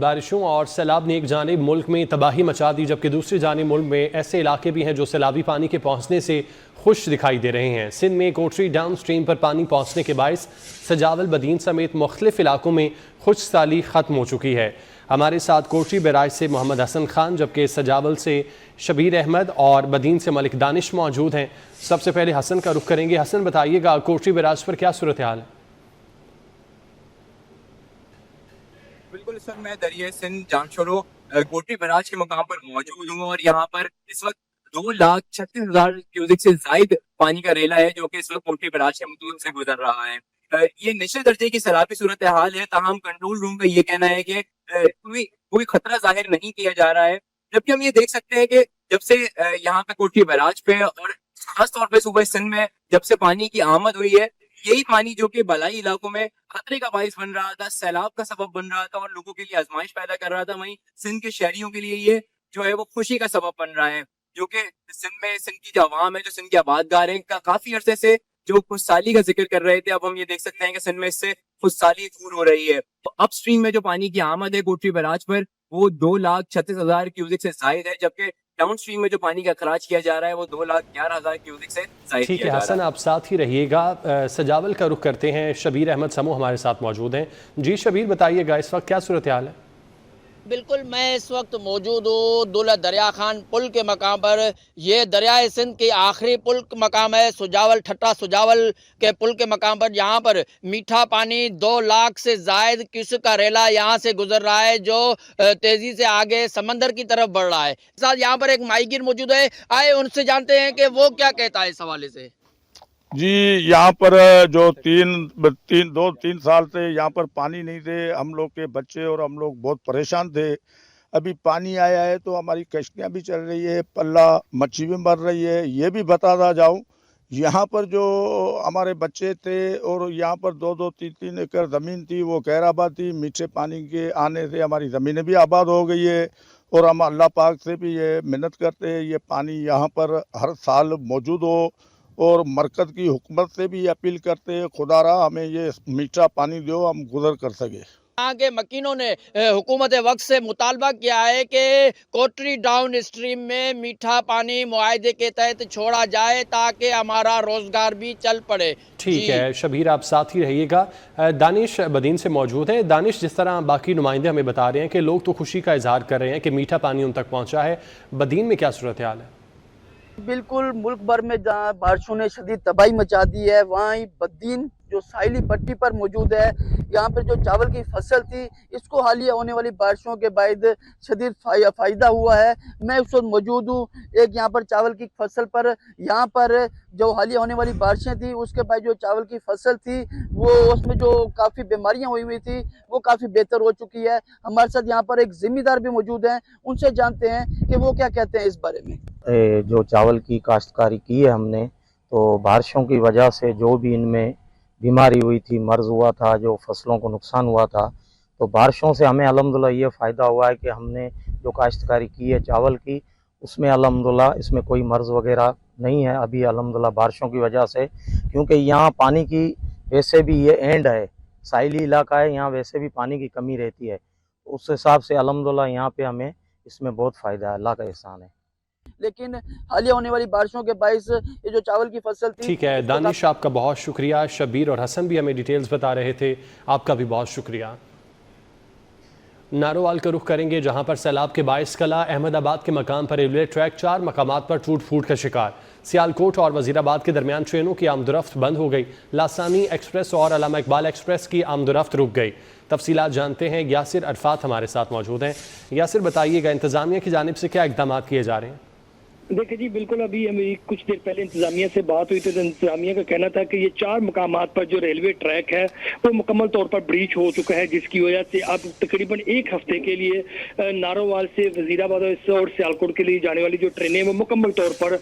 बारिशों और सैलाब ने एक जानिब मुल्क में तबाही मचा दी, जबकि दूसरी जानिब मुल्क में ऐसे इलाके भी हैं जो सैलाबी पानी के पहुँचने से खुश दिखाई दे रहे हैं। सिंध में कोटरी डाउन स्ट्रीम पर पानी पहुँचने के बायस सजावल बदीन समेत मुख्तलिफ इलाकों में खुशसाली ख़त्म हो चुकी है। हमारे साथ कोटरी बैराज से मोहम्मद हसन खान, जबकि सजावल से शबीर अहमद और बदीन से मलिक दानिश मौजूद हैं। सबसे पहले हसन का रुख करेंगे। हसन, बताइएगा कोटरी बैराज पर क्या सूरत हाल है? बिल्कुल, इस वक्त मैं दरिया सिंध जानशोरो कोटरी बैराज के मकाम पर मौजूद हूँ और यहाँ पर इस वक्त 2,36,000 क्यूसेक से जायद पानी का रेला है जो कि इस वक्त कोटरी बैराज के मतून से गुजर रहा है। ये निचले दर्जे की सैलाबी सूरत हाल है, ताहम कंट्रोल रूम का ये कहना है कि कोई खतरा जाहिर नहीं किया जा रहा है। जबकि हम ये देख सकते हैं कि जब से यहाँ पे कोटरी बैराज पे और खास तौर पे सूबे सिंध में जब से पानी की आमद हुई है, यही पानी जो कि बलाई इलाकों में खतरे का बाइस बन रहा था, सैलाब का सबब बन रहा था और लोगों के लिए आजमाइश पैदा कर रहा था, वहीं सिंध के शहरियों के लिए ये जो है वो खुशी का सबब बन रहा है। जो कि सिंध की जो आवाम है, जो सिंध के आबादगार है, काफी अरसे से जो खुशहाली का जिक्र कर रहे थे, अब हम ये देख सकते हैं कि सिंध में इससे खुशहाली दूर हो रही है। तो अप स्ट्रीम में जो पानी की आमद है कोटरी बैराज पर वो 2,36,000 क्यूसेक से जायद है, जबकि डाउन स्ट्रीम में जो पानी का अखराज किया जा रहा है वो 2,11,000 क्यूसेक से जायद ठीक है हसन, आप साथ ही रहिएगा। सजावल का रुख करते हैं। शबीर अहमद समूह हमारे साथ मौजूद हैं। जी शबीर, बताइएगा इस वक्त क्या सूरत हाल है? बिल्कुल, मैं इस वक्त मौजूद हूँ दुल्ला दरिया खान पुल के मकाम पर। ये दरियाए सिंध की आखिरी पुल मकाम है, सुजावल ठट्टा सुजावल के पुल के मकाम पर। यहाँ पर मीठा पानी 2 लाख से जायद क्यूसेक का रेला यहाँ से गुजर रहा है, जो तेजी से आगे समंदर की तरफ बढ़ रहा है। साथ यहाँ पर एक माहीगीर मौजूद है, आए उनसे जानते हैं कि वो क्या कहता है इस हवाले से। जी, यहाँ पर जो 2-3 साल से यहाँ पर पानी नहीं थे, हम लोग के बच्चे और हम लोग बहुत परेशान थे। अभी पानी आया है तो हमारी कश्तियाँ भी चल रही है, पल्ला मच्छी भी मर रही है। ये भी बताता जाऊँ, यहाँ पर जो हमारे बच्चे थे और यहाँ पर 2-2, 3-3 एकड़ ज़मीन थी, वो गैराबाद थी। मीठे पानी के आने से हमारी ज़मीनें भी आबाद हो गई है और हम अल्लाह पाक से भी ये मिन्नत करते हैं, ये पानी यहाँ पर हर साल मौजूद हो। और मरकज़ की हुकूमत से भी अपील करते हैं, खुदारा हमें ये मीठा पानी दो, हम गुजर कर सके। यहाँ के मकीनों ने हुकूमत वक्त से मुतालबा किया है कि कोटरी डाउन स्ट्रीम में मीठा पानी मुआहदे के तहत छोड़ा जाए ताकि हमारा रोजगार भी चल पड़े। ठीक है शबीर, आप साथ ही रहिएगा। दानिश बदीन से मौजूद है। दानिश, जिस तरह बाकी नुमाइंदे हमें बता रहे हैं कि लोग तो खुशी का इजहार कर रहे हैं कि मीठा पानी उन तक पहुँचा है, बदीन में क्या सूरत हाल है? बिल्कुल, मुल्क भर में जहाँ बारिशों ने शदीद तबाही मचा दी है, वहाँ ही बदीन जो साहिली पट्टी पर मौजूद है, यहाँ पर जो चावल की फसल थी, इसको हालिया होने वाली बारिशों के बाद शदीद फ़ायदा हुआ है। मैं उस वक्त मौजूद हूँ एक यहाँ पर चावल की फसल पर। यहाँ पर जो हालिया होने वाली बारिशें थी, उसके बाद जो चावल की फसल थी, वो उसमें जो काफ़ी बीमारियाँ हुई थी, वो काफ़ी बेहतर हो चुकी है। हमारे साथ यहाँ पर एक ज़िम्मेदार भी मौजूद हैं, उनसे जानते हैं कि वो क्या कहते हैं इस बारे में। जो चावल की काश्तकारी की है हमने, तो बारिशों की वजह से जो भी इनमें बीमारी हुई थी, मर्ज हुआ था, जो फसलों को नुकसान हुआ था, तो बारिशों से हमें अल्हम्दुलिल्लाह ये फ़ायदा हुआ है कि हमने जो काश्तकारी की है चावल की, उसमें अल्हम्दुलिल्लाह इसमें कोई मर्ज वगैरह नहीं है अभी अल्हम्दुलिल्लाह बारिशों की वजह से। क्योंकि यहाँ पानी की वैसे भी ये एंड है, साहिली इलाका है, यहाँ वैसे भी पानी की कमी रहती है। उस हिसाब से अल्हम्दुलिल्लाह यहाँ पे हमें इसमें बहुत फ़ायदा है, अल्लाह का एहसान है। लेकिन हालिया होने वाली बारिशों के बायस ये जो चावल की फसल थी। ठीक है दानिश, आपका बहुत शुक्रिया। शबीर और हसन भी हमें डिटेल्स बता रहे थे, आपका भी बहुत शुक्रिया। नारोवाल का रुख करेंगे, जहां पर सैलाब के बायस कला अहमदाबाद के मकाम पर रेलवे ट्रैक 4 मकामात पर टूट फूट का शिकार। सियालकोट और वजीराबाद के दरमियान ट्रेनों की आमदोरफ्त बंद हो गई। लासानी एक्सप्रेस और अल्लामा इकबाल एक्सप्रेस की आमदोरफ्त रुक गई। तफसीलात जानते हैं, यासिर अरफात हमारे साथ मौजूद हैं। यासिर, बताइएगा इंतजामिया की जानिब से क्या इकदाम किए जा रहे हैं? देखिए जी, बिल्कुल अभी हमें कुछ देर पहले इंतजामिया से बात हुई तो इंतजामिया का कहना था कि ये 4 मकामात पर जो रेलवे ट्रैक है वो मुकम्मल तौर पर ब्रीच हो चुका है, जिसकी वजह से अब तकरीबन 1 हफ्ते के लिए नारोवाल से वजीराबाद और सियालकोट के लिए जाने वाली जो ट्रेनें वो मुकम्मल तौर पर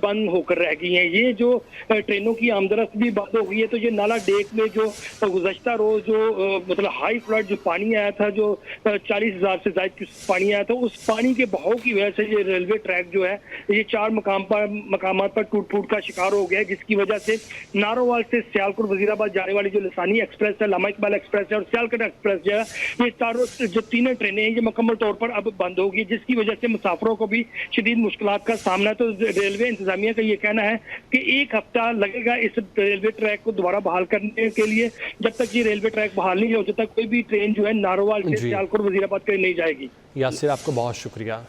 बंद होकर रह गई हैं। ये जो ट्रेनों की आमदरफ्त भी बंद हो गई है, तो ये नाला डेक में जो गुज़श्ता रोज जो मतलब हाई फ्लड जो पानी आया था, जो 40,000 से ज़ायद पानी आया था, उस पानी के बहाव की वजह से ये रेलवे ट्रैक जो है ये 4 मकामात पर टूट फूट का शिकार हो गया है, जिसकी वजह से नारोवाल से सियालकोट वजीराबाद जाने वाली जो लसानी एक्सप्रेस है, लामा इकबाल एक्सप्रेस है और सियालकोट एक्सप्रेस जो है, ये चारों जो तीनों ट्रेनें हैं ये मुकम्मल तौर पर अब बंद होगी, जिसकी वजह से मुसाफिरों को भी शदीद मुश्किलात का सामना है। तो रेलवे इंतजामिया का ये कहना है कि 1 हफ्ता लगेगा इस रेलवे ट्रैक को दोबारा बहाल करने के लिए। जब तक ये रेलवे ट्रैक बहाल नहीं हो, जब तक कोई भी ट्रेन जो है नारोवाल से सियालकोट वजीराबाद के लिए नहीं जाएगी। यासिर, आपको बहुत शुक्रिया।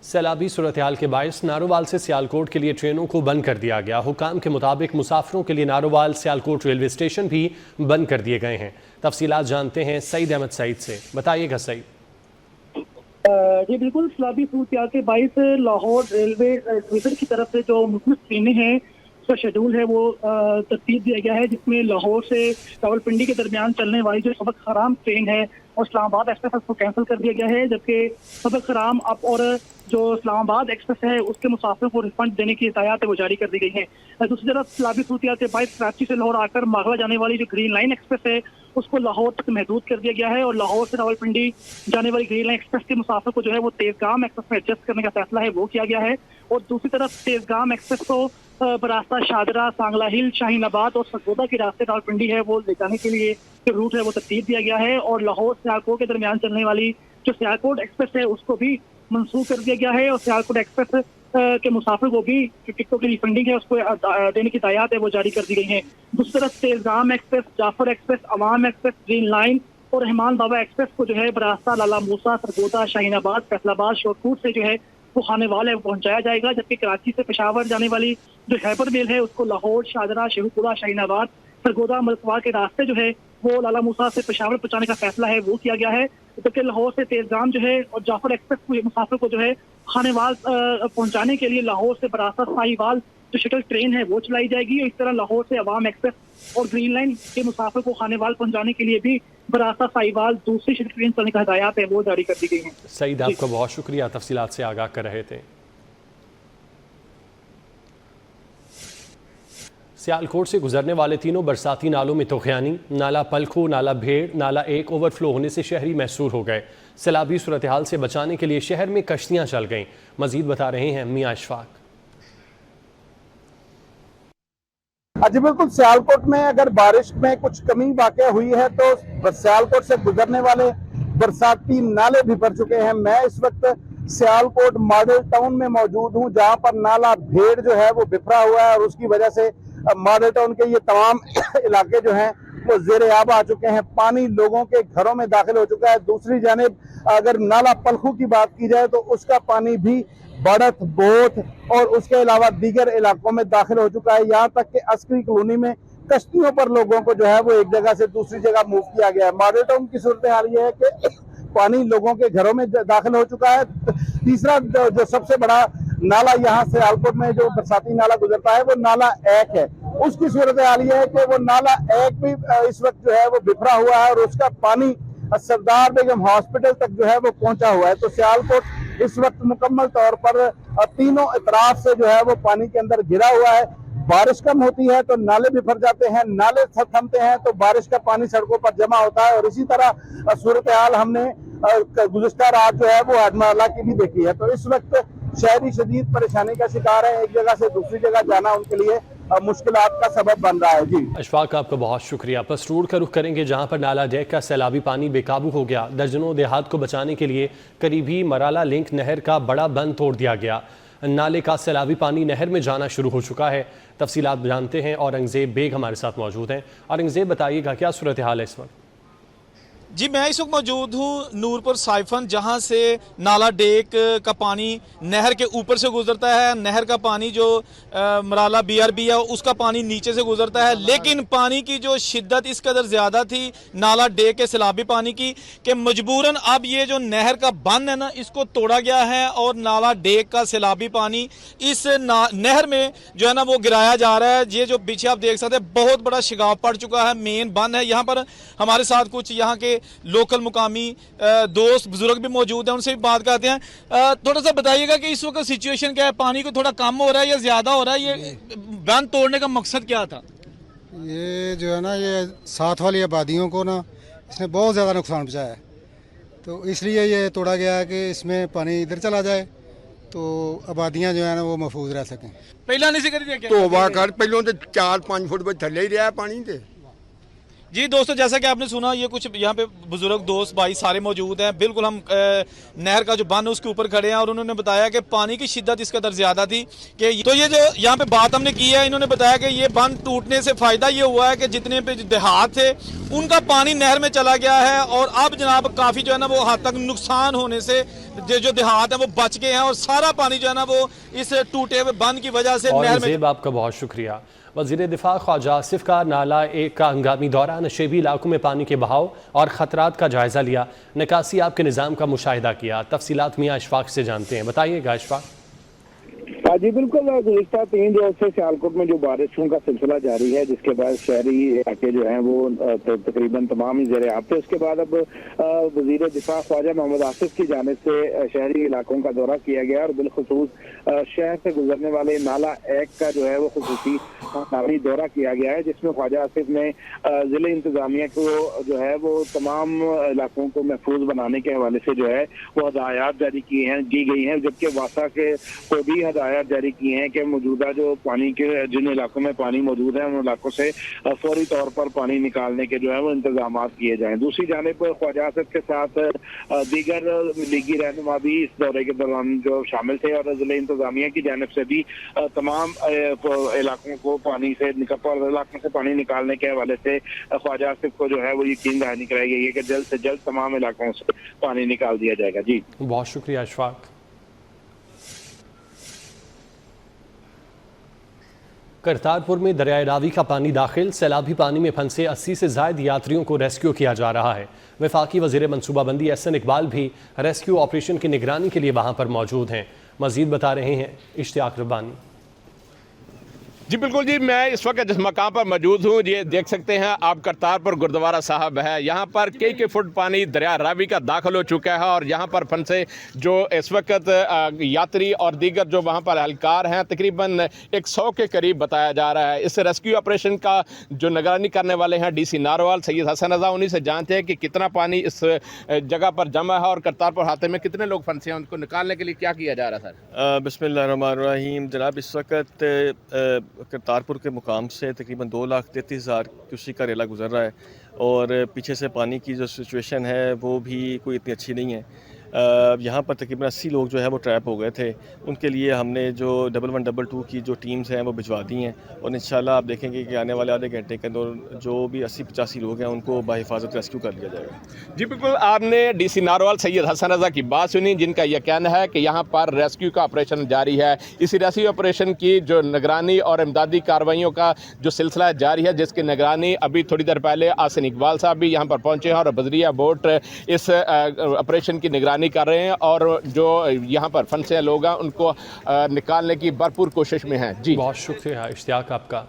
सैलाबी सूरत हाल के बायस नारोवाल से सियालकोट के लिए ट्रेनों को बंद कर दिया गया। हुकाम के मुताबिक मुसाफिरों के लिए नारोवाल सियालकोट रेलवे स्टेशन भी बंद कर दिए गए हैं। तफसीलात जानते हैं सईद अहमद सईद से। बताइएगा सईद। जी बिल्कुल, सैलाबी सूरत हाल के बायस लाहौर रेलवे डिवीजन की तरफ से जो मुख्तलिफ ट्रेनें हैं उसका शेड्यूल है वो तरतीब दिया गया है, जिसमें लाहौर से रावलपिंडी के दरमियान चलने वाली जो सबक हराम ट्रेन है और इस्लामाबाद एक्सप्रेस को कैंसिल कर दिया गया है, जबकि सबक हराम अप और जो इस्लामाबाद एक्सप्रेस है उसके मुसाफिरों को रिफंड देने की हिदायत है वो जारी कर दी गई है। दूसरी तरफ सैलाबी सूरत हाल के बायस कराची से लाहौर आकर मागला जाने वाली जो ग्रीन लाइन एक्सप्रेस है उसको लाहौर तक महदूद कर दिया गया है और लाहौर से रावलपिंडी जाने वाली ग्रीन लाइन एक्सप्रेस के मुसाफिर को जो है वो तेजगाम एक्सप्रेस में एडजस्ट करने का फैसला है वो किया गया है। और दूसरी तरफ तेजगाम एक्सप्रेस को बरास्ता शादरा, सांगला हिल, शाहीनाबाद और सरगोदा के रास्ते रावलपिंडी है वो ले जाने के लिए जो रूट है वो तरतीब दिया गया है। और लाहौर सियालकोट के दरमियान चलने वाली जो सियालकोट एक्सप्रेस है उसको भी मंसूख कर दिया गया है और सियालकोट एक्सप्रेस के मुसाफिर को भी जो टिकटों की रिफंडिंग है उसको देने की हिदायत है वो जारी कर दी गई है। दूसरी तरफ तेजगाम एक्सप्रेस, जाफर एक्सप्रेस, अवाम एक्सप्रेस, ग्रीन लाइन और रहमान बाबा एक्सप्रेस को जो है बरास्ता लाला मूसा, सरगोदा, शाहीनाबाद, फैसलाबाद, शोरकोट से जो है वो खानेवाल है वो पहुंचाया जाएगा। जबकि कराची से पेशावर जाने वाली जो हैबर मेल है उसको लाहौर, शाहजरा, शेखपुरा, शाहीनाबाद, सरगोदा, मलकवा के रास्ते जो है वो लाला मूसा से पेशावर पहुंचाने का फैसला है वो किया गया है। जबकि लाहौर से तेजगाम जो है और जाफर एक्सप्रेस को मुसाफिर को जो है खानेवाल पहुंचाने के लिए लाहौर से बरास्ता साहिवाल जो शटल ट्रेन है वो चलाई जाएगी। और इस तरह लाहौर से अवाम एक्सप्रेस और ग्रीन लाइन के मुसाफिर को खानेवाल पहुंचाने के लिए भी बरास्ता साहिवाल दूसरी शटल ट्रेन चलने का हिदायत है वो जारी कर दी गई है। सईद, आपका बहुत शुक्रिया, तफसीलात से आगाह कर रहे थे। सियालकोट से गुजरने वाले तीनों बरसाती नालों में तोखयानी, नाला पलखो, नाला भेड़, नाला 1 ओवरफ्लो होने से शहरी महसूर हो गए। सैलाबी सूरत हाल से बचाने के लिए शहर में कश्तियां चल गईं। मजीद बता रहे हैं मियां अशफाक। जी बिल्कुल, सियालकोट में अगर बारिश में कुछ कमी वाक़या हुई है तो सियालकोट से गुजरने वाले बरसाती नाले भी भर चुके हैं। मैं इस वक्त सियालकोट मॉडल टाउन में मौजूद हूं, जहां पर नाला भेड़ जो है वो बिखरा हुआ है और उसकी वजह से मॉडल टाउन के ये तमाम इलाके जो हैं वो ज़ेरे आब आ चुके हैं। पानी लोगों के घरों में दाखिल हो चुका है। दूसरी जानिब अगर नाला पलखू की बात की जाए तो उसका पानी भी बढ़त, बोथ और उसके अलावा दीगर इलाकों में दाखिल हो चुका है। यहाँ तक कि अस्करी कॉलोनी में कश्तियों पर लोगों को जो है वो एक जगह से दूसरी जगह मूव किया गया है। मॉडल टाउन की सूरत हाल ये है कि पानी लोगों के घरों में दाखिल हो चुका है। तीसरा जो सबसे बड़ा नाला यहाँ से सियालकोट में जो बरसाती नाला गुजरता है वो नाला 1 है। उसकी सूरत हाल ये है कि वो नाला 1 भी इस वक्त जो है वो बिखरा हुआ है और उसका पानी सरदार बेगम हॉस्पिटल तक जो है वो पहुंचा हुआ है। तो सियालकोट इस वक्त मुकम्मल तौर पर तीनों इतराफ से जो है वो पानी के अंदर घिरा हुआ है। बारिश कम होती है तो नाले बिखर जाते हैं, नाले थमते हैं तो बारिश का पानी सड़कों पर जमा होता है और इसी तरह सूरत हाल हमने गुज़िश्ता रात जो है वो हाजमाला की भी देखी है। तो इस वक्त शहरी शदीद परेशानी का शिकार है, एक जगह से दूसरी जगह जाना उनके लिए मुश्किलात का सबब बन रहा है। जी अशफाक, आपका बहुत शुक्रिया। पसरूर का रुख करेंगे जहां पर नाला डेक का सैलाबी पानी बेकाबू हो गया। दर्जनों देहात को बचाने के लिए करीबी मराला लिंक नहर का बड़ा बंद तोड़ दिया गया। नाले का सैलाबी पानी नहर में जाना शुरू हो चुका है। तफसीलात जानते हैं, औरंगजेब बेग हमारे साथ मौजूद हैं। औरंगजेब, बताइएगा क्या सूरत हाल है इस वक्त? जी, मैं इस वक्त मौजूद हूँ नूरपुर साइफन, जहाँ से नाला डेक का पानी नहर के ऊपर से गुजरता है। नहर का पानी जो मराला BRB है उसका पानी नीचे से गुजरता है, लेकिन पानी की जो शिद्दत इस कदर ज़्यादा थी नाला डेक के सैलाबी पानी की कि मजबूरन अब ये जो नहर का बंद है ना इसको तोड़ा गया है और नाला डेक का सैलाबी पानी इस नहर में जो है ना वो गिराया जा रहा है। ये जो पीछे आप देख सकते हैं बहुत बड़ा शिगाव पड़ चुका है, मेन बंद है। यहाँ पर हमारे साथ कुछ यहाँ के लोकल मुकामी दोस्त बुजुर्ग भी मौजूद हैं, उनसे भी बात करते हैं। थोड़ा सा बताइएगा कि इस वक्त सिचुएशन क्या है, पानी को थोड़ा कम हो रहा है या ज़्यादा हो रहा है? ये बंद तोड़ने का मकसद क्या था? ये जो है ना ये साथ वाली आबादियों को ना इसने बहुत ज़्यादा नुकसान पहुँचाया है। तो इसलिए ये तोड़ा गया है कि इसमें पानी इधर चला जाए तो आबादियाँ जो है ना वो महफूज रह सकें। ਪਹਿਲਾਂ ਨਹੀਂ ਸੀ ਕਰੀ क्या ਧੋਵਾ ਕਰ ਪਹਿਲੋਂ ਤੇ 4-5 ਫੁੱਟ ਵਿੱਚ ਥੱਲੇ ਹੀ ਰਿਹਾ ਪਾਣੀ ਤੇ। जी दोस्तों, जैसा कि आपने सुना, ये कुछ यहाँ पे बुजुर्ग दोस्त भाई सारे मौजूद हैं। बिल्कुल हम नहर का जो बंद है उसके ऊपर खड़े हैं और उन्होंने बताया कि पानी की शिद्दत इस कदर ज़्यादा थी कि तो ये जो यहाँ पे बात हमने की है, इन्होंने बताया कि ये बंद टूटने से फ़ायदा ये हुआ है कि जितने पे देहात थे उनका पानी नहर में चला गया है और अब जनाब काफ़ी जो है ना वो हद तक नुकसान होने से जो देहात है वो बच गए हैं और सारा पानी जो है ना वो इस टूटे हुए बंद की वजह से नहर में। आपका बहुत शुक्रिया। वज़ीर दिफा ख्वाजा आसिफ का नाला एक का हंगामी दौरा, नशेबी इलाकों में पानी के बहाव और ख़तरात का जायज़ा लिया, निकासी आपके निज़ाम का मुशाहिदा किया। तफसीलात मियाँ अशफाक से जानते हैं, बताइएगा अशफाक। जी बिल्कुल, गुज़िश्ता 3 रोज़ से सियालकोट में जो बारिशों का सिलसिला जारी है, जिसके बाद शहरी इलाके जो हैं वो तकरीबन तमाम ही ज़ेरे आब थे। उसके बाद अब वज़ीर दिफा ख्वाजा मोहम्मद आसिफ की जानिब से शहरी इलाकों का दौरा किया गया और बिलखुसूस शहर से गुजरने वाले नाला एक का जो है वो खुसूसी दौरा किया गया है, जिसमें ख्वाजा आसिफ ने ज़िले इंतज़ामिया को जो है वो तमाम इलाकों को महफूज बनाने के हवाले से जो है वो हदायत जारी की गई हैं, जबकि वासा के को भी हदायत जारी की हैं कि मौजूदा जो पानी के जिन इलाकों में पानी मौजूद है उन इलाकों से फौरी तौर पर पानी निकालने के जो है वो इंतजाम किए जाएं। दूसरी जानिब ख्वाजा आसिफ के साथ दीगर लीगी रहनुमा भी इस दौरे के दौरान जो शामिल थे और जिले इंतजामिया की जानिब से भी तमाम इलाकों को इलाकों से पानी निकालने के हवाले से ख्वाजा आसिफ को जो है वो यकीन दहानी कराई गई है कि जल्द से जल्द तमाम इलाकों से पानी निकाल दिया जाएगा। जी बहुत शुक्रिया अशफाक। करतारपुर में दरियाए रावी का पानी दाखिल, सैलाबी पानी में फंसे 80 से ज़ायद यात्रियों को रेस्क्यू किया जा रहा है। वफाकी वज़ीर मनसूबाबंदी एहसन इकबाल भी रेस्क्यू ऑपरेशन की निगरानी के लिए वहाँ पर मौजूद हैं। मज़ीद बता रहे हैं इश्तियाक रब्बानी। जी बिल्कुल जी, मैं इस वक्त जिस मकाम पर मौजूद हूँ, ये देख सकते हैं आप करतारपुर गुरुद्वारा साहब है। यहाँ पर कई फुट पानी दरिया रावी का दाखिल हो चुका है और यहाँ पर फंसे जो इस वक्त यात्री और दीगर जो वहाँ पर एहलकार हैं, तकरीबन 100 के करीब बताया जा रहा है। इस रेस्क्यू ऑपरेशन का जो निगरानी करने वाले हैं DC नारोवाल सैयद हसन रज़ा, उन्हीं से जानते हैं कि कितना पानी इस जगह पर जमा है और करतारपुर हाते में कितने लोग फंसे हैं, उनको निकालने के लिए क्या किया जा रहा है सर? बिस्मिल्लाहिर्रहमानिर्रहीम। जनाब, इस वक्त करतारपुर के मुकाम से तकरीबन 2,33,000 क्यूसेक का रेला गुजर रहा है और पीछे से पानी की जो सिचुएशन है वो भी कोई इतनी अच्छी नहीं है। यहाँ पर तकरीबन 80 लोग जो है वो ट्रैप हो गए थे। उनके लिए हमने जो 1112 की जो टीम्स हैं वो भिजवा दी हैं और इंशाल्लाह आप देखेंगे कि आने वाले आधे घंटे के अंदर जो भी 80-85 लोग हैं उनको बाहिफाजत रेस्क्यू कर लिया जाएगा। जी बिल्कुल, आपने DC नारोवाल सैयद हसन रज़ा की बात सुनी, जिनका यह कहना है कि यहाँ पर रेस्क्यू का ऑपरेशन जारी है। इसी रेस्क्यू ऑपरेशन की जो निगरानी और इमदादी कार्रवाइयों का जो सिलसिला जारी है, जिसकी निगरानी अभी थोड़ी देर पहले आसिन इकबाल साहब भी यहाँ पर पहुँचे हैं और बजरिया बोट इस ऑपरेशन की निगरानी कर रहे हैं और जो यहाँ पर फंसे लोग हैं उनको निकालने की भरपूर कोशिश में हैं। जी बहुत शुक्रिया इश्तियाक आपका।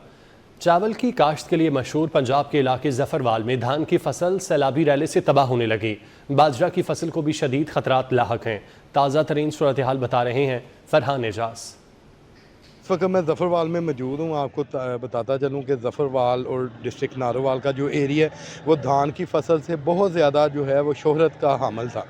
चावल की काश्त के लिए मशहूर पंजाब के इलाके जफरवाल में धान की फसल सैलाबी रैले से तबाह होने लगी। बाजरा की फसल को भी शदीद खतरात लाहक हैं। ताज़ा तरीन सूरत हाल बता रहे हैं फरहान एजाज। इस वक्त मैं ज़फ़रवाल में मौजूद हूँ। आपको बताता चलूँ कि ज़फ़रवाल और डिस्ट्रिक्ट नारोवाल का जो एरिया है वो धान की फसल से बहुत ज़्यादा जो है वो शोहरत का हामिल था,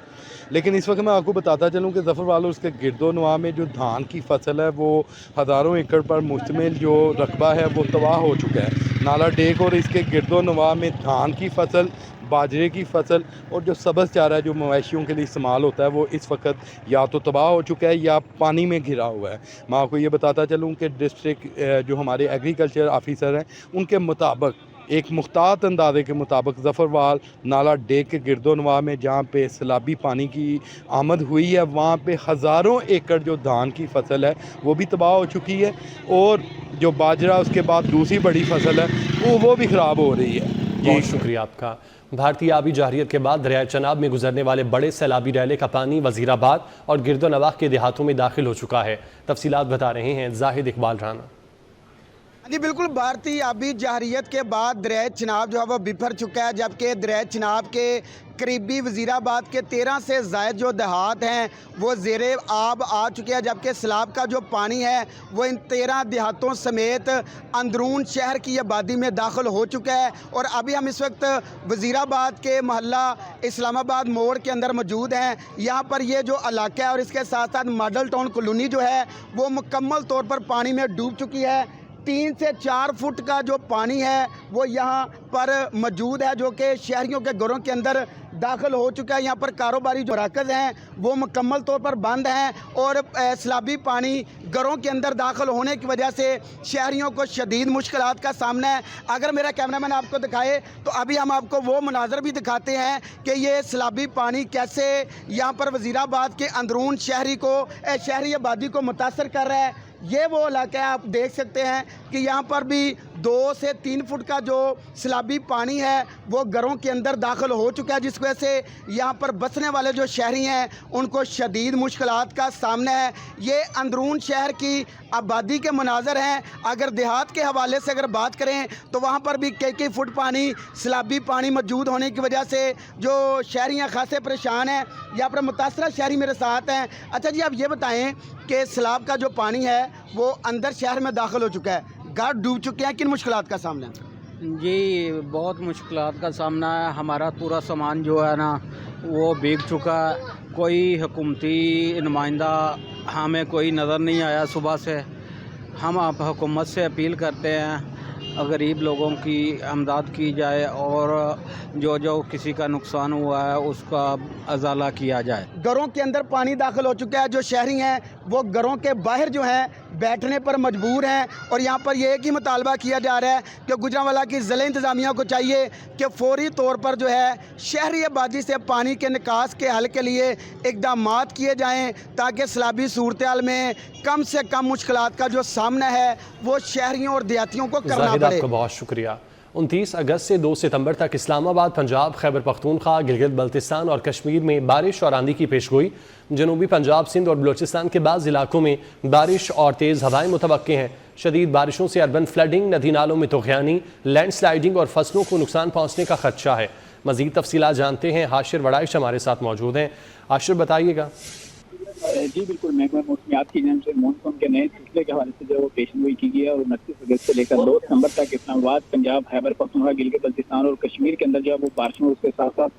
लेकिन इस वक्त मैं आपको बताता चलूँ कि ज़फ़रवाल और उसके गिरदोनवा में जो धान की फसल है वो हज़ारों एकड़ पर मुश्तमिल जो रकबा है वो तबाह हो चुका है। नाला डेक और इसके गिरदोनवा में धान की फसल, बाजरे की फसल और जो सब्ज़ चारा जो मवेशियों के लिए इस्तेमाल होता है वो इस वक्त या तो तबाह हो चुका है या पानी में घिरा हुआ है। मैं आपको ये बताता चलूँ कि डिस्ट्रिक्ट जो हमारे एग्रीकल्चर ऑफिसर हैं उनके मुताबिक, एक मुख्तात अंदाजे के मुताबिक ज़फ़रवाल नाला डेक के गिरदोनवा में जहाँ पे सैलाबी पानी की आमद हुई है वहाँ पे हज़ारों एकड़ जो धान की फसल है वो भी तबाह हो चुकी है और जो बाजरा उसके बाद दूसरी बड़ी फसल है वो भी ख़राब हो रही है। बहुत शुक्रिया आपका। भारतीय आबी जारियत के बाद दरिया चनाब में गुजरने वाले बड़े सैलाबी रैले का पानी वज़ीराबाद और गिरदोनवाह के देहातों में दाखिल हो चुका है। तफसीलात बता रहे हैं जाहिद इकबाल राना। जी बिल्कुल, भारतीय आबी जहरीत के बाद दरिया चिनाब जो है वो बिफर चुका है, जबकि दरिया चिनाब के करीबी वज़ीराबाद के 13 से ज़ायद जो देहात हैं वो ज़ेरे आब आ चुके हैं, जबकि सैलाब का जो पानी है वो इन 13 देहातों समेत अंदरून शहर की आबादी में दाखिल हो चुका है। और अभी हम इस वक्त वज़ीराबाद के मोहल्ला इस्लामाबाद मोड़ के अंदर मौजूद हैं। यहाँ पर ये जो इलाका है और इसके साथ साथ मॉडल टाउन कॉलोनी जो है वो मुकम्मल तौर पर पानी में डूब चुकी है। 3 से 4 फुट का जो पानी है वो यहाँ पर मौजूद है, जो कि शहरियों के घरों के अंदर दाखिल हो चुका है। यहाँ पर कारोबारी जो मराकज़ हैं वो मुकम्मल तौर पर बंद हैं और सैलाबी पानी घरों के अंदर दाखिल होने की वजह से शहरियों को शदीद मुश्किलात का सामना है। अगर मेरा कैमरामैन आपको दिखाए तो अभी हम आपको वो मनाजर भी दिखाते हैं कि ये सैलाबी पानी कैसे यहाँ पर वज़ीराबाद के अंदरून शहरी आबादी को मुतासर कर रहा है। ये वो इलाका है, आप देख सकते हैं कि यहाँ पर भी 2 से 3 फुट का जो सैलाबी पानी है वो घरों के अंदर दाखिल हो चुका है, जिस वजह से यहाँ पर बसने वाले जो शहरी हैं उनको शदीद मुश्किलात का सामना है। ये अंदरून शहर की आबादी के मनाजर हैं। अगर देहात के हवाले से अगर बात करें तो वहाँ पर भी कई फुट पानी सैलाबी पानी मौजूद होने की वजह से जो शहरी हैं खासे परेशान हैं। यहाँ पर मुतासरा शहरी मेरे साथ हैं। अच्छा जी, आप ये बताएँ कि सैलाब का जो पानी है वो अंदर शहर में दाखिल हो चुका है, घर डूब चुके हैं, किन मुश्किलात का सामना है? जी बहुत मुश्किलात का सामना है। हमारा पूरा सामान जो है ना वो भीग चुका है। कोई हुकूमती नुमाइंदा हमें कोई नज़र नहीं आया सुबह से। हम आप हुकूमत से अपील करते हैं गरीब लोगों की अमदाद की जाए और जो किसी का नुकसान हुआ है उसका अजाला किया जाए। घरों के अंदर पानी दाखिल हो चुका है। जो शहरी हैं वो घरों के बाहर जो हैं बैठने पर मजबूर हैं और यहाँ पर ये एक ही मुतालबा किया जा रहा है कि गुजरांवाला की ज़िला इंतज़ामिया को चाहिए कि फौरी तौर पर जो है शहरी आबादी से पानी के निकास के हल के लिए इक़दामात किए जाएँ, ताकि सैलाबी सूरत हाल में कम से कम मुश्किलात का जो सामना है वो शहरियों और देहातियों को करना पड़े। आपका बहुत शुक्रिया। 29 अगस्त से 2 सितंबर तक इस्लामाबाद, पंजाब, खैबर पख्तूनख्वा, गिलगित बल्तिस्तान और कश्मीर में बारिश और आंधी की पेशगोई। जनूबी पंजाब, सिंध और बलूचिस्तान के बाज़ इलाकों में बारिश और तेज़ हवाएं मुतवक्के हैं। शदीद बारिशों से अर्बन फ्लडिंग, नदी नालों में तुग़यानी, लैंडस्लाइडिंग और फसलों को नुकसान पहुँचने का खदशा है। मज़ीद तफसीलात जानते हैं, हाशिर वड़ाइश हमारे साथ मौजूद हैं। हाशिर, बताइएगा। जी बिल्कुल, महकमा मौसमियात की जानिब से मानसून के नए सिलसिले के हवाले से जो वो पेशगोई की गई है और 29 अगस्त से लेकर 2 सितंबर तक इस्लामाबाद, पंजाब, खैबर पख्तूनख्वा, गिलगित बल्तिस्तान और कश्मीर के अंदर जो है वो बारिशों उसके साथ साथ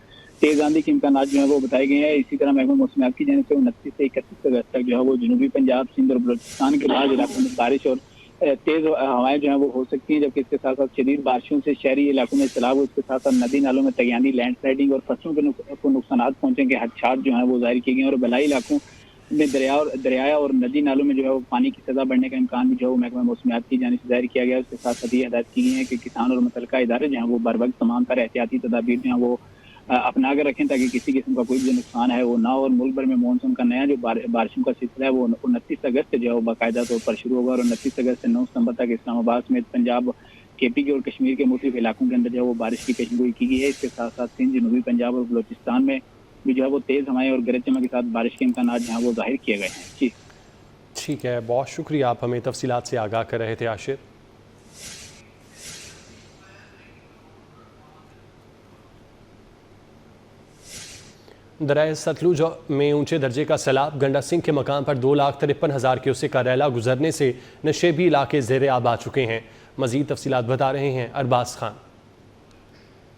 तेज आंधी के इम्कान जो है वो बताए गए हैं। इसी तरह महकमा मौसमियात की जानिब से 29 से 31 अगस्त तक जो है वो जनूबी पंजाब, सिंध और बलूचिस्तान के बाद इलाकों में बारिश और तेज हवाएं जो है वो हो सकती हैं, जबकि इसके साथ साथ शदीद बारिशों से शहरी इलाकों में सैलाब, उसके साथ साथ नदी नालों में तगयानी, लैंडस्लाइडिंग और फसलों को नुकसान पहुंचेंगे हदशात जो है वो जाहिर किए गए हैं। और बलाई इलाकों में दरिया और नदी नालों में जो है वो पानी की सजा बढ़ने का इम्कान भी जो है वो महकमा मौसमियात की जानिब से जाहिर किया गया है। उसके साथ साथ ये हदायत की गई है कि किसान और मुतल्लिका इदारे जो हैं वो बर वक्त तमाम तरह एहतियाती तदाबीर जो हैं वो अपना कर रखें, ताकि किसी किस्म का कोई भी नुकसान है वो ना। और मुल्क भर में मानसून का नया जो बारिशों का सिलसिला है वो 29 अगस्त से जो है वो बाकायदा तौर पर शुरू होगा और 29 अगस्त से 9 सितंबर तक इस्लामाबाद समेत पंजाब, KP और कश्मीर के मुख्तलिफ इलाकों के अंदर जो है वो बारिश की पेशगोई की गई है। इसके साथ साथ सिंध, जनूबी पंजाब और बलूचिस्तान में भी जो है वो तेज़ हवाएं और गरज चमक के साथ बारिश के इम्कान जो है वो जाहिर किए गए हैं। जी ठीक है, बहुत शुक्रिया, आप हमें तफसीलात से आगाह कर रहे थे आशिर। दरिया सतलुज में ऊंचे दर्जे का सैलाब, गंडा सिंह के मकाम पर 2,53,000 क्यूसेक का रैला गुजरने से नशेबी इलाके ज़ेरे आब आ चुके हैं। मज़ीद तफसीलात बता रहे हैं अरबाज खान।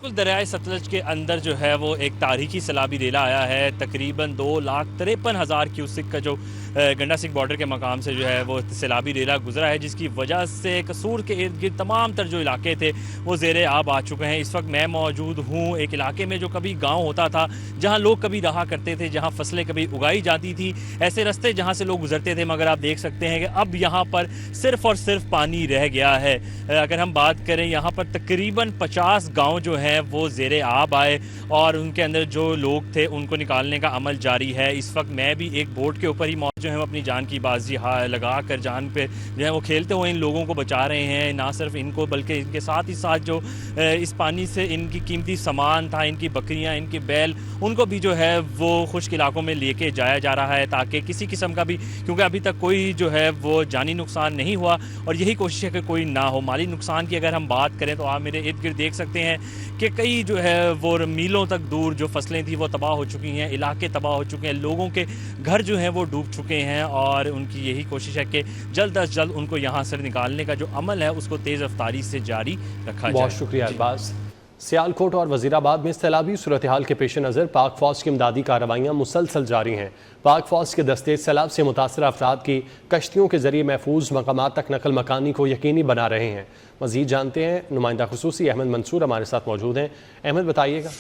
बिल्कुल, दरियाए सतलज के अंदर जो है वो एक तारीखी सैलाबी रेला आया है। तकरीबन 2,53,000 क्यूसेक का जो गंडा सिंह बॉर्डर के मकाम से जो है वो सैलाबी रेला गुजरा है, जिसकी वजह से कसूर के इर्द गिर्द तमाम तर जो इलाके थे वो ज़ेरे आब आ चुके हैं। इस वक्त मैं मौजूद हूँ एक इलाके में जो कभी गाँव होता था, जहाँ लोग कभी रहा करते थे, जहाँ फसलें कभी उगाई जाती थी, ऐसे रास्ते जहाँ से लोग गुजरते थे। मगर आप देख सकते हैं कि अब यहाँ पर सिर्फ़ और सिर्फ पानी रह गया है। अगर हम बात करें, यहाँ पर तकरीबन 50 गाँव जो हैं वो ज़ेरे आब आए और उनके अंदर जो लोग थे उनको निकालने का अमल जारी है। इस वक्त मैं भी एक बोट के ऊपर ही जो है वो अपनी जान की बाजी लगा कर जान पे जो है वो खेलते हुए इन लोगों को बचा रहे हैं। ना सिर्फ इनको बल्कि इनके साथ ही साथ जो इस पानी से इनकी कीमती सामान था, इनकी बकरियां, इनके बैल, उनको भी जो है वो खुश्क इलाकों में लेके जाया जा रहा है ताकि किसी किस्म का भी, क्योंकि अभी तक कोई जो है वो जानी नुकसान नहीं हुआ और यही कोशिश है कि कोई ना हो। माली नुकसान की अगर हम बात करें तो आप मेरे इर्द गिर्द देख सकते हैं कि कई जो है वो मीलों तक दूर जो फसलें थी वो तबाह हो चुकी हैं, इलाके तबाह हो चुके हैं, लोगों के घर जो हैं वो डूब चुके हैं और उनकी यही कोशिश है कि जल्द अज जल्द उनको यहाँ से निकालने का जो अमल है उसको तेज़ रफ्तारी से जारी रखा जाए। बहुत शुक्रिया अरबाज। सियालकोट और वजीराबाद में सैलाबी सूरत हाल के पेश नज़र पाक फौज की इमदादी कार्रवाइयाँ मुसलसल जारी हैं। पाक फौज के दस्ते सैलाब से मुतासर अफराद की कश्तियों के जरिए महफूज मकामात तक नकल मकानी को यकीनी बना रहे हैं। मज़ीद जानते हैं, नुमाइंदा खुसूसी अहमद मंसूर हमारे साथ मौजूद हैं। अहमद, बताइएगा।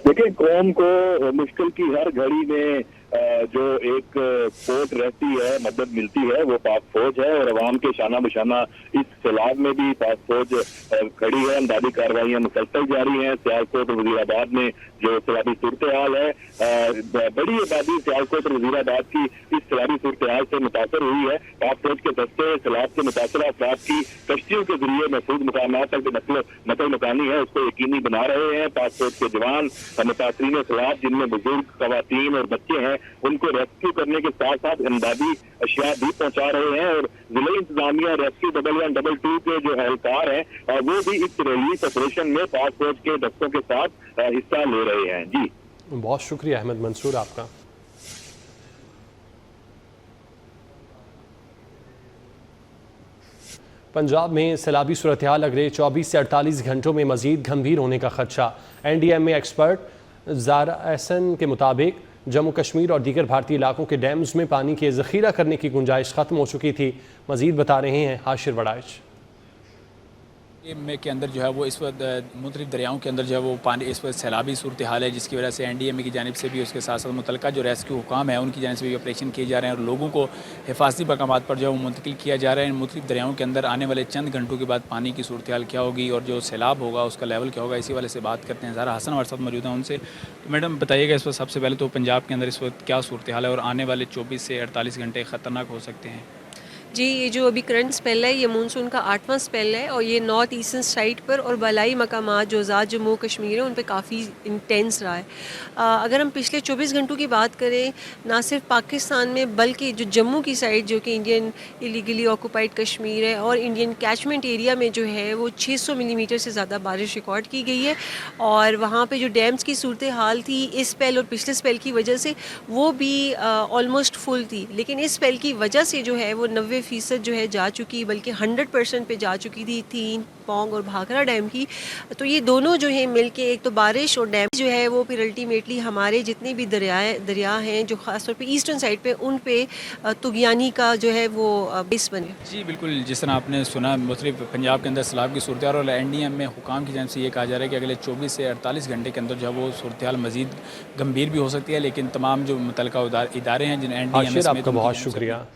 देखिए, कौम को मुश्किल की हर घड़ी में जो एक सपोर्ट रहती है, मदद मिलती है, वो पाक फौज है और अवाम के शाना बशाना इस सैलाब में भी पाक फौज खड़ी है। इमदादी कार्रवाइयाँ मुसलसल जारी हैं। सियालकोट और वजीराबाद में जो सैलाबी सूरत हाल है, बड़ी आबादी सियालकोट और वजीराबाद की इस सैलाबी सूरत हाल से मुतासर हुई है। पाक फौज के दस्ते सैलाब से मुतासर अफराद की कश्तियों के जरिए महफूज मकामात तक जो नकल मकानी है उसको यकीनी बना रहे हैं। पाक फौज के जवान मुतासरीन सैलाब, जिनमें बुजुर्ग, खवातीन और बच्चे हैं, उनको रेस्क्यू करने के साथ साथ इमदादी अशिया भी पहुंचा रहे हैं और जिले इंतजामिया रेस्क्यू 112 के जो एहलकार हैं वो भी इस रिलीफ ऑपरेशन में पाक फौज के दस्तों के साथ हिस्सा ले रहे हैं। जी, बहुत शुक्रिया अहमद मंसूर आपका। पंजाब में सैलाबी सूरत हाल अगले 24 से 48 घंटों में मजीद गंभीर होने का खदशा। NDMA एक्सपर्ट ज़ारा एहसन के मुताबिक जम्मू कश्मीर और दीगर भारतीय इलाकों के डैम्स में पानी के ज़ख़ीरा करने की गुंजाइश ख़त्म हो चुकी थी। मज़ीद बता रहे हैं हाशिर वड़ाइच। के अंदर जो है वो इस वक्त मुख्तलिफ दरियाओं के अंदर जो है वो पानी इस वक्त सैलाबी सूरत हाल है, जिसकी वजह से NDMA की जानिब से भी, उसके साथ साथ मुतलका जो रेस्क्यू हुकाम है उनकी जानिब से भी ऑपरेशन किए जा रहे हैं और लोगों को हिफाजती मकामात पर जो है वो मुंतकिल किया जा रहा है। मुख्तलिफ दरियाओं के अंदर आने वाले चंद घंटों के बाद पानी की सूरत हाल क्या होगी और जो सैलाब होगा उसका लेवल क्या होगा, इसी वाले से बात करते हैं। ज़ारा हसन हमारे साथ मौजूद हैं, उनसे मैडम बताइएगा इस वक्त सबसे पहले तो पंजाब के अंदर इस वक्त क्या सूरत हाल है और आने वाले 24 से 48 घंटे ख़तरनाक हो सकते हैं? जी, ये जो अभी करंट स्पेल है ये मानसून का 8वां स्पेल है और ये नॉर्थ ईस्टर्न साइड पर और बलाई मकामात जो ज़ात जम्मू कश्मीर है उन पे काफ़ी इंटेंस रहा है। अगर हम पिछले 24 घंटों की बात करें, ना सिर्फ पाकिस्तान में बल्कि जो जम्मू की साइड जो कि इंडियन इलीगली ऑक्यूपाइड कश्मीर है और इंडियन कैचमेंट एरिया में जो है वो 600 मिलीमीटर से ज़्यादा बारिश रिकॉर्ड की गई है और वहाँ पर जो डैम्स की सूरत हाल थी इस स्पेल और पिछले स्पेल की वजह से वो भी ऑलमोस्ट फुल थी, लेकिन इस स्पेल की वजह से जो है वो 90% जो है जा चुकी, बल्कि 100% पे जा चुकी थी तीन पोंग और भाखड़ा डैम की। तो ये दोनों जो है मिलके, एक तो बारिश और डैम जो है वो फिर अल्टीमेटली हमारे जितने भी दरिया हैं जो खासतौर पे ईस्टर्न साइड पे उन पे तुगयानी का जो है वो बेस बने। जी बिल्कुल, जिस तरह आपने सुना मुख्तलिफ पंजाब के अंदर सैलाब की सूरत हाल और NDMA हुकाम की जानिब से ये कहा जा रहा है कि अगले 24 से 48 घंटे के अंदर जो है वो सूरत हाल मजीद गंभीर भी हो सकती है, लेकिन तमाम जो मुतलका इदारे हैं जिन NDMA आपका बहुत शुक्रिया।